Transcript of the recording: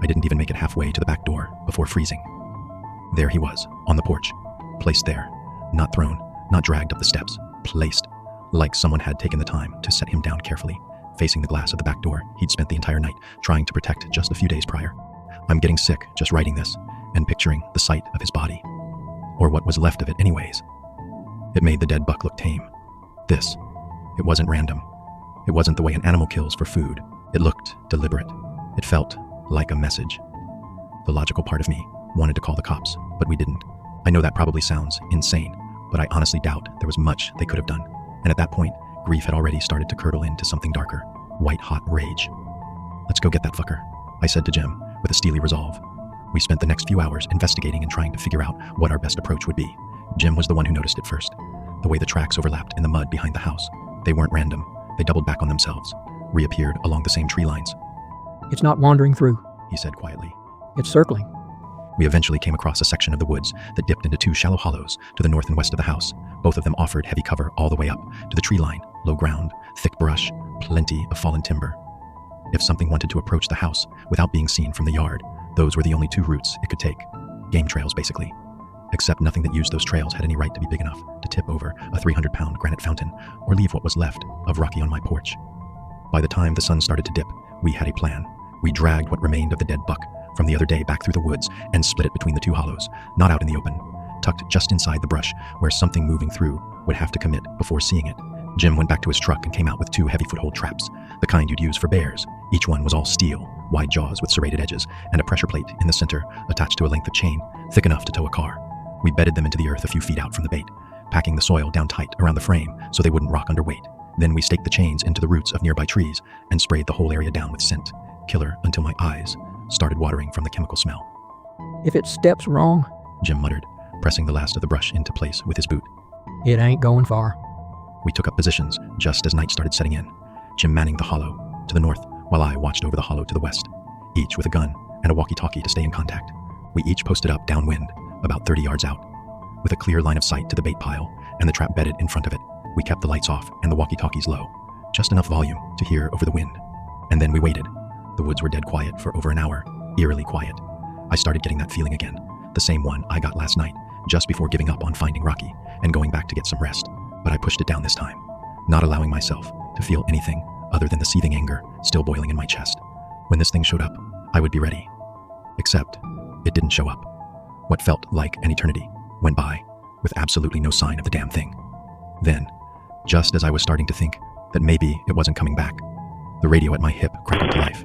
I didn't even make it halfway to the back door before freezing. There he was, on the porch, placed there, not thrown, not dragged up the steps, placed, like someone had taken the time to set him down carefully, facing the glass of the back door he'd spent the entire night trying to protect just a few days prior. I'm getting sick just writing this and picturing the sight of his body, or what was left of it anyways. It made the dead buck look tame. It wasn't random. It wasn't the way an animal kills for food. It looked deliberate. It felt like a message. The logical part of me wanted to call the cops, but we didn't. I know that probably sounds insane, but I honestly doubt there was much they could have done. And at that point, grief had already started to curdle into something darker, white-hot rage. "Let's go get that fucker," I said to Jim with a steely resolve. We spent the next few hours investigating and trying to figure out what our best approach would be. Jim was the one who noticed it first. The way the tracks overlapped in the mud behind the house. They weren't random. They doubled back on themselves, reappeared along the same tree lines. "It's not wandering through," he said quietly. "It's circling." We eventually came across a section of the woods that dipped into two shallow hollows to the north and west of the house. Both of them offered heavy cover all the way up to the tree line, low ground, thick brush, plenty of fallen timber. If something wanted to approach the house without being seen from the yard, those were the only two routes it could take. Game trails, basically. Except nothing that used those trails had any right to be big enough to tip over a 300-pound granite fountain or leave what was left of Rocky on my porch. By the time the sun started to dip, we had a plan. We dragged what remained of the dead buck from the other day back through the woods and split it between the two hollows, not out in the open, tucked just inside the brush where something moving through would have to commit before seeing it. Jim went back to his truck and came out with two heavy foothold traps, the kind you'd use for bears. Each one was all steel, wide jaws with serrated edges, and a pressure plate in the center attached to a length of chain thick enough to tow a car. We bedded them into the earth a few feet out from the bait, packing the soil down tight around the frame so they wouldn't rock under weight. Then we staked the chains into the roots of nearby trees and sprayed the whole area down with scent, killer until my eyes started watering from the chemical smell. "If it steps wrong," Jim muttered, pressing the last of the brush into place with his boot. "it ain't going far." We took up positions just as night started setting in, Jim manning the hollow to the north while I watched over the hollow to the west, each with a gun and a walkie-talkie to stay in contact. We each posted up downwind, about 30 yards out, with a clear line of sight to the bait pile and the trap bedded in front of it. We kept the lights off and the walkie-talkies low, just enough volume to hear over the wind. And then we waited. The woods were dead quiet for over an hour, eerily quiet. I started getting that feeling again, the same one I got last night, just before giving up on finding Rocky and going back to get some rest. But I pushed it down this time, not allowing myself to feel anything other than the seething anger still boiling in my chest. When this thing showed up, I would be ready. Except, it didn't show up. What felt like an eternity went by, with absolutely no sign of the damn thing. Then, just as I was starting to think that maybe it wasn't coming back, the radio at my hip crackled to life.